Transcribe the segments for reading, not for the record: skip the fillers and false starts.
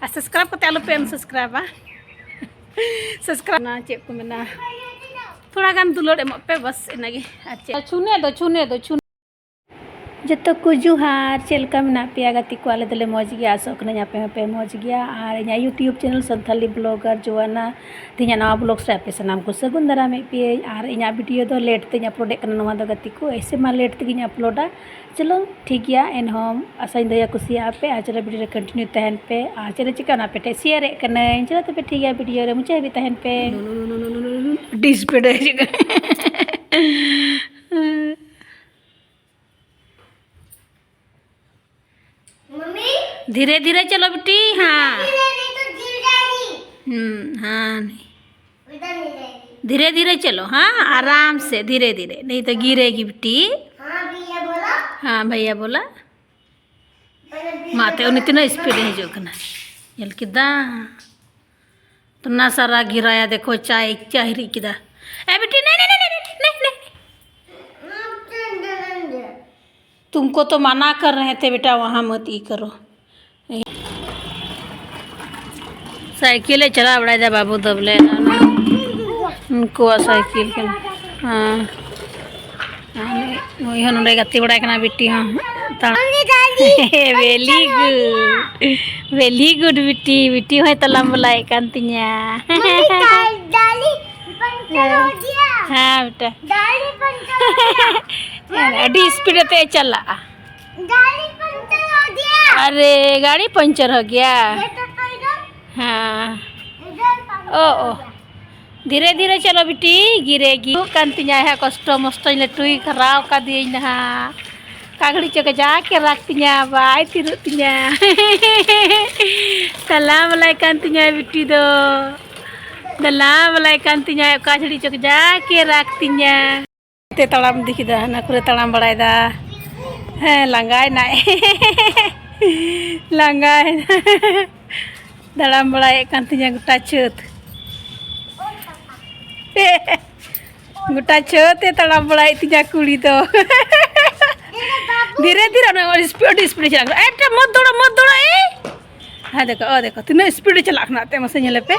Subscribe करते आलो पे unsubscribe subscribe ना चेक को मेना थोड़ा गान दुलोड़ एमो पे बस इनागे छूने दो जतो को जुहार चलका मेना पे गति को आले दले मौज गया आसो कना पे पे मौज गया और इना यूट्यूब चैनल संथाली ब्लॉगर जोआना तिना नवा ब्लॉग से पे सनाम को सगुन दारा में पे और इना वीडियो दो लेट ते अपलोड करना नवा दो गति को ऐसे मा लेट ते अपलोडा चलो ठीक गया एन होम आसाइन दया कुसिया पे आ चलो वीडियो कंटिन्यू तहन पे आ चलो चिकना पे टे शेयर करना चलो तो पे ठीक है वीडियो रे मुझे भी तहन पे डिस्प्ले धीरे धीरे चलो बेटी। हाँ हाँ धीरे धीरे चलो। हाँ आराम से धीरे धीरे नहीं तो गिरेगी बेटी। हाँ भैया बोला माते उन्हें तीनों स्पीड है जो करना ये किदा तो ना सारा गिराया देखो चाय चाहरी किदा ए बेटी नहीं नहीं नहीं नहीं नहीं तुमको तो मना कर रहे थे बेटा वहाँ मत ही करो। साइकिल चला बड़ा जा बाबू दबले उनको साइकिल के। हाँ नोड़े गति बड़ा करना बेटी। हाँ वेली गुड बेटी बेटी हो तलाम बोलाए कान तिया। हाँ बेटा अड़ी स्पीड ते चला। अरे गाड़ी पंचर हो गया। हाँ ओ धीरे धीरे चलो बेटी गिरेगी कांतिया है कष्ट मस्त लटुई खराब का दी ना कागड़ी चक जाके रखतिया बाई तिरुतिया तलाम लाई कांतिया बेटी दो तलाम लाई कांतिया कागड़ी चक जाके रखतिया ते तलाम दिखी दा ना करे तलाम बड़ाई दा है लंगाई ना लंगाई दड़ाम बड़ाई कांतिया गुटा छत गुटा छत तड़ाम बड़ाई तिया कुड़ी तो धीरे धीरे स्पीड स्पीड चला ए मत दौड़ा ए। हाँ देखो तीनों स्पीड चला ते मसे नेले पे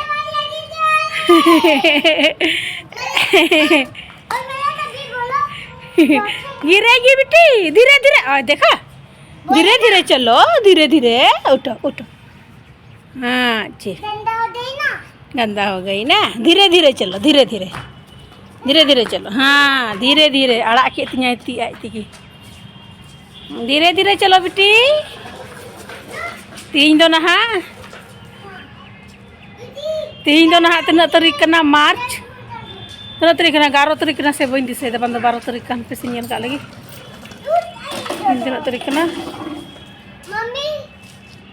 गिरेगी बेटी धीरे धीरे देखा धीरे धीरे चलो धीरे धीरे उठो उठो। हाँ जी गंदा हो गई ना धीरे धीरे चलो धीरे धीरे चलो। हाँ धीरे धीरे अड़ा के तिया ती आई थी धीरे धीरे चलो बेटी। तीन दो नहा तना तारीख करना मार्च तना तारीख 11 तारीख से बी दिशे 12 तारीख पे सीनियर का लगी तना तारीख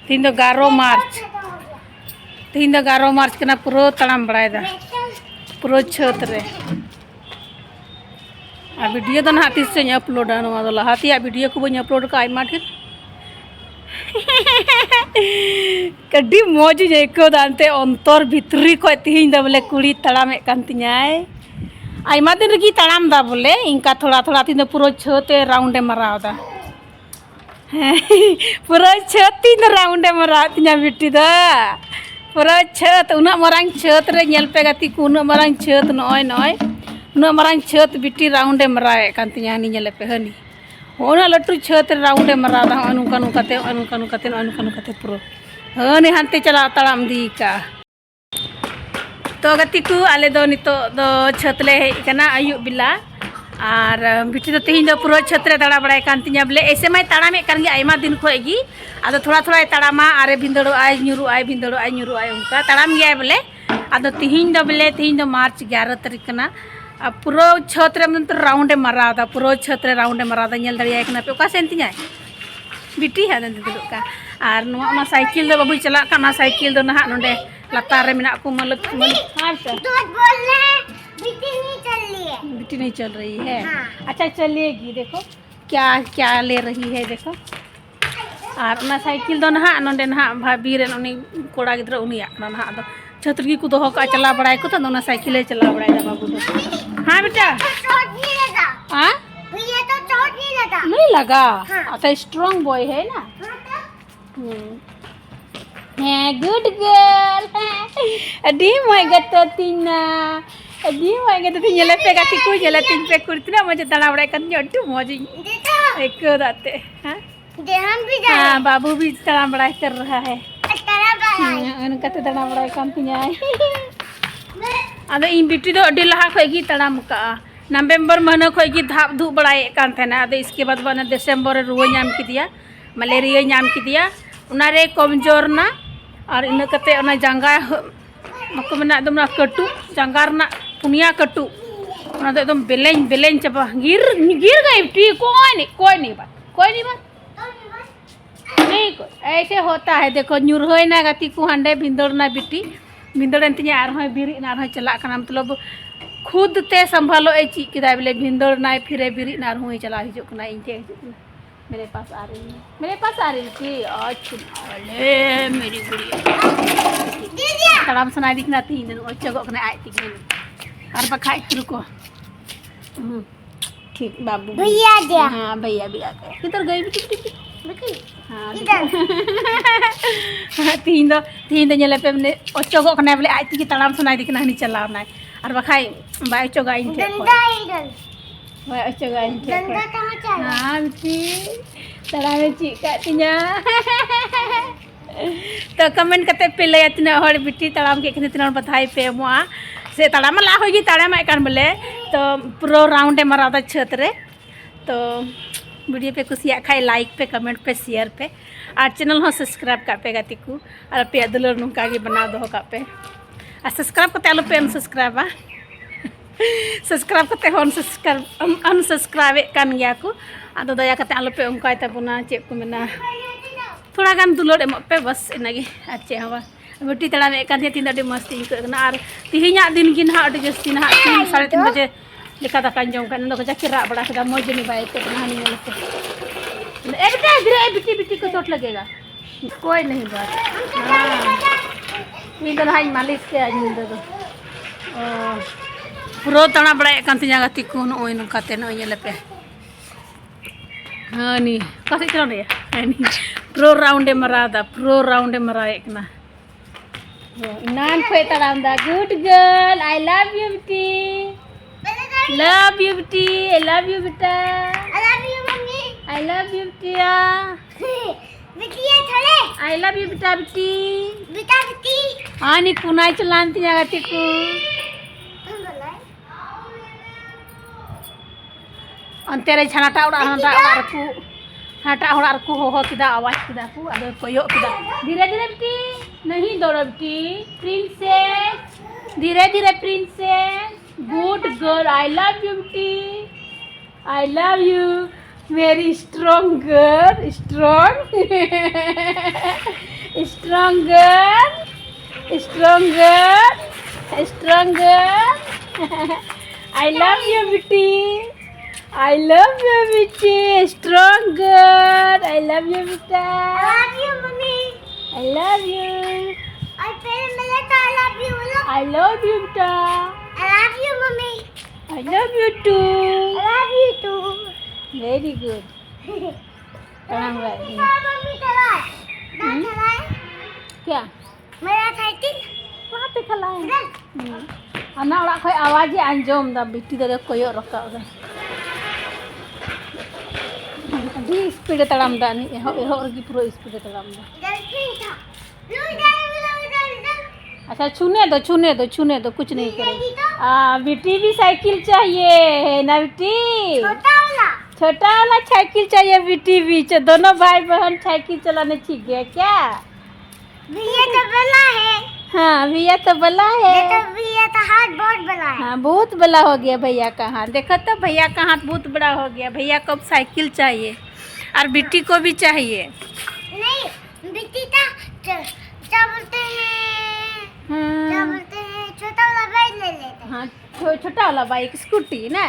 तीन 11 मार्च तीन 11 मार्च के पूरा तड़ाम बड़ा पूरा छत रे आ वीडियो तो ना तीस से अपलोड लहाती वीडियो को बी अपलोड का आयमा ढेर कड़ी मौज आयको दानते अंतर भितरी को तीन बोले कुड़ी तड़ामे तियाय आयमा दिन रगी तड़ाम दा बोले इनका थोड़ा थोड़ा तीन पूरा छत राउंडे मरावदा पूरा छत तीन राउंडे मराव तिया बेटी दा पूरा छत उना मरांग छत रे नेल पे गति को उना मरांग छत नय नय उना मरांग छत बेटी राउंडे मराए कान तिया हनी नेल पे हनी ओना लट्टू छत राउंडे मरादा अनुका नुकाते पूरा हनी हांते चला तड़ाम दी का तो गति को आले दो नितो दो छत ले हेकना आयु बिला और बेटी तो तीन दो पूरा छत रे दड़ा बड़ाय कान तिया बोले ऐसे मैं तड़ामे कर गया आयमा दिन खोएगी आदो थोड़ा थोड़ा तड़ामा आरे भिंदड़ो आय ᱧᱩᱨᱩ आय उनका तड़ाम गया बोले आदो तीन दो बोले तीन दो मार्च 11 तारीख कना पूरा छत रे तो राउंडे मरादा पूरा छत रे राउंडे मरादा नेल दड़िया कना पे ओका सेन तिया बेटी है नंद दुका और नो साइकिल दो बाबू चला कना साइकिल दो ना नोंडे लतार रे मिना को मलक हां तो बोलने बेटी नहीं चल रही है। हाँ। अच्छा चलेगी देखो क्या क्या ले रही है देखो और ना साइकिल दो ना नोंडे ना भाभी रे उनी कोड़ा गिद्रा उनी ना दो छतरी को दोह का चला बड़ाई को तो ना साइकिल चला बड़ाई दा बाबू। हाँ बेटा हाँ नहीं लगा। हाँ। अच्छा स्ट्रॉन्ग बॉय है ना। हाँ गुड गर्ल अड़ी मैं गतो तीना अड़ी मैं गतो तीन जले पे गाती को जले तीन पे कुर्ती ना मुझे दाना बड़ा करनी अड्डू मौजी एक दाते हाँ हाँ बाबू भी दाना बड़ा कर रहा है उनका तो दाना बड़ा करती है अबे इन बिटी तो अड़ी लहा खोगी तड़ाम का नवंबर महीना खोगी धाप धूप बड़ाए कान थे ना अबे इसके बाद बना दिसंबर रुआ नाम की दिया मलेरिया नाम की दिया उनारे कमजोर ना और इन कते उना जंगा मको मना एकदम ना कटु जंगार ना पुनिया कटु उना तो एकदम बेलें बेलें चबा गिर गिर गई टी कोई नहीं बात नहीं ऐसे होता है देखो न्यूरहोय ना गति को हंडे भिंदर ना बिटी भिंदर अंतिया आर होय बिरी ना होय चला कना मतलब खुद ते संभालो ए ची किदा बोले भिंदर ना फिरे बिरी ना होय चला हिजो कना इनके मेरे पास आ रही थी अच्छा अरे मेरी गुड़िया तड़ाम सुना दिखना थी चगो कने आई थी और बखाई रुको ठीक बाबू भैया दिया हाँ भैया भी आ गए किधर गई बेटी हाँ तीन दो जले पे मैंने चगो कने बोले आई थी तड़ाम सुना दिखना नहीं चला ना और बखाई बाय चगा इन थे हाँ बेटी तड़ा में चिका तीना तो कमेंट करते पे लया तीना हर बेटी तड़ाम के तीना बधाई पे मुआ से तड़ाम ला होगी तड़ाम कान बोले तो प्रो राउंड मारा छत रे तो वीडियो पे कुछ खाए लाइक पे कमेंट पे शेयर पे और चैनल हो सब्सक्राइब कर पे गति को और पे दुलर नुका के बना दो का पे और सब्सक्राइब करते आलो पे अनसब्सक्राइब सब्सक्राइब करते अनसब्सक्राइब कान गया को आदो दया करते आलो पे उनका तबना चे को मेना थोड़ा गान दुलर एम पे बस इनागे चे हवा बेटी तड़ा में कान तीन अड़ी मस्ती करना और तिहिना दिन की ना अड़ी जस्ती ना 3-3:30 बजे लिखा दाका जम का नो जा किरा बड़ा कदा मौज नहीं बाय ते कहानी में से ए बेटा धीरे बेटी को चोट लगेगा कोई नहीं बात हां ये तो हाई मालिश के आज दे दो ओ प्रो तड़ा बड़ा कांति जागा तिको न ओय न काते न ये पे हां नी कसे चलो ने नी प्रो राउंड मरा एक ना नान पे तड़ाम दा good girl I love you बेटी love you बेटी I love you बेटा I love you mummy I love you बेटिया बेटिया थोड़े I love you बेटा बेटी हाँ नी कुनाई चलानती जागा तिको अंतेरे छनाटा उड़ा रखू हो किदा आवाज किदा को अबे कोयो किदा धीरे बेटी नहीं दौड़ो बेटी प्रिंसेस धीरे princess good girl I love you बेटी I love you very strong girl strong I love you बेटी I love you बेटी strong girl I love you बेटा I love you mummy I love you और फिर मेरे तो I love you बेटा I love you mummy I love you too I love you too very good mummy चलाए क्या मेरा साइकिल वहाँ पे खलाए अन्ना उड़ा कोई आवाज़ अंजोम दा बिट्टी दे कोयो रखा उधर दी स्पीड तड़ाम दा नहीं एहो की पूरा स्पीड तड़ाम दा अच्छा छूने दो कुछ नहीं करेगा बेटी भी साइकिल चाहिए है ना बेटी छोटा वाला साइकिल चाहिए बेटी भी दोनों भाई बहन साइकिल चलाने सीख गए क्या भैया तो बड़ा है हाँ भैया तो बड़ा है भैया तो हाथ बहुत बड़ा है हाँ बहुत बड़ा हो गया भैया का हाथ देखो तो भैया का हाथ बहुत बड़ा हो गया भैया को साइकिल चाहिए और बेटी को भी चाहिए नहीं बेटी का क्या बोलते हैं छोटा वाला बाइक ले लेते हैं हाँ छोटा वाला बाइक स्कूटी ना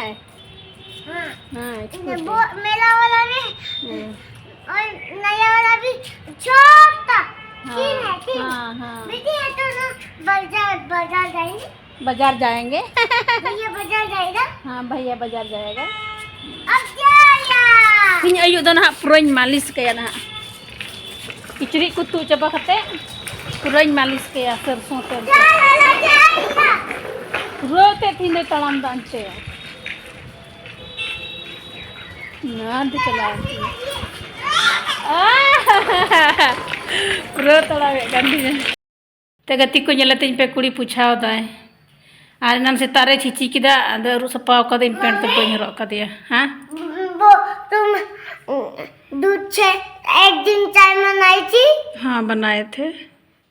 मेरा वाला भी और नया वाला भी छोटा बेटी है तो बाजार जाएंगे भैया बाजार जाएगा हाँ भैया बाजार जाएगा अब क्या अयु दो ना पुरों मालिश कया ना किचड़ी कुतु चबा कते पूरा मालिश किया सरसों तेल रोते थी ने तड़म दांचे ना चला पूरा तड़ा गंदी ते गति को जलते पे कुड़ी पूछा होता है आर नाम से तारे छिची किदा अदर सपाव का दिन पेंट तो बन रो का दिया हाँ वो तुम दूध से एक दिन चाय बनाई थी। हाँ बनाए थे।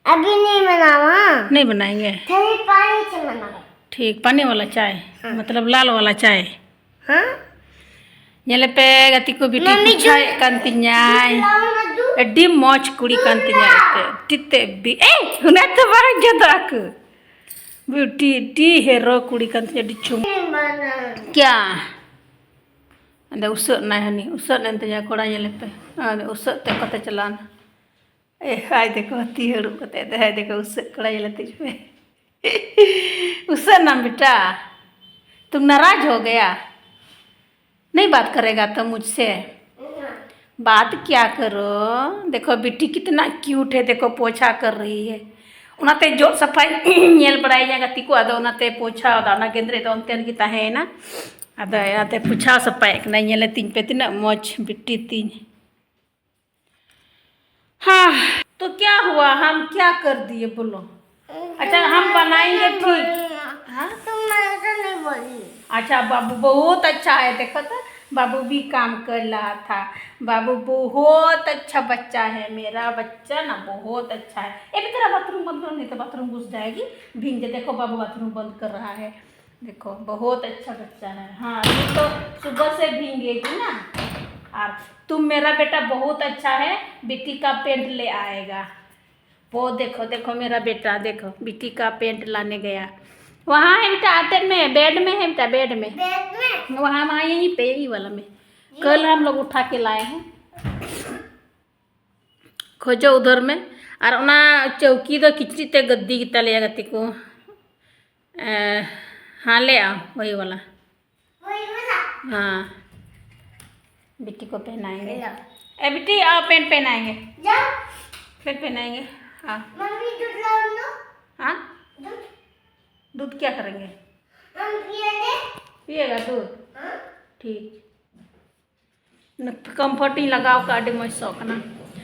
अभी नहीं बनावा। नहीं बनाएंगे। थोड़ी पानी से बनाओ। ठीक पानी वाला चाय हाँ। मतलब लाल वाला चाय हाँ nyale pe gati ko biti puchai kantinyai edi moch kuri kantinyai te titte bi huna to barang jada aku beauty di hero kuri kantinya di cum kya ande usuk nai hani usuk nantanya koda nyale pe ande usuk te kota chalan hai dekho ti heru kote hai dekho usuk koda nyale te pe usuk ना बेटा तुम नाराज हो गया नहीं बात करेगा तो मुझसे बात क्या करो देखो बेटी कितना क्यूट है देखो पोछा कर रही है उनाते जो सफाई नेल बड़ाई जाएगा तिको अदो उनाते पोछा दाना केंद्रे तो अंतेन की ताहे ना अदो याते पोछा सफाई एक नहीं नेले तीन पे तीन मौज बेटी तीन हाँ तो क्या हुआ हम क्या कर दिए बोलो अच्छा हम बनाएंगे ठीक हाँ तुम ऐसा नहीं बोली। अच्छा बाबू बहुत अच्छा है देखो तो बाबू भी काम कर रहा था बाबू बहुत अच्छा बच्चा है मेरा बच्चा ना बहुत अच्छा है ये भी तेरा बाथरूम बंद करो नहीं तो बाथरूम घुस जाएगी भींगे देखो बाबू बाथरूम बंद कर रहा है देखो बहुत अच्छा बच्चा है हाँ ये तो सुबह से भींगेगी ना और तुम मेरा बेटा बहुत अच्छा है बेटी का पेंट ले आएगा वो देखो देखो मेरा बेटा देखो बेटी का पेंट लाने गया वहाँ है बेटा आते में बेड में है बेटा बेड में वहाँ वहाँ यहीं पे ही वाला में कल हम लोग उठा के लाए हैं खोजो उधर में और उना चौकी तो किचरी ते गद्दी की तले गति को हाँ ले आओ वही वाला हाँ बेटी को पहनाएंगे ए बेटी आओ पेंट पहनाएंगे फिर पहनाएंगे हाँ मम्मी दूध लाओ ना। हाँ दूध क्या करेंगे हम पिएगा दूध ठीक न कंफर्ट ही लगाओ काटे मुझे शौक ना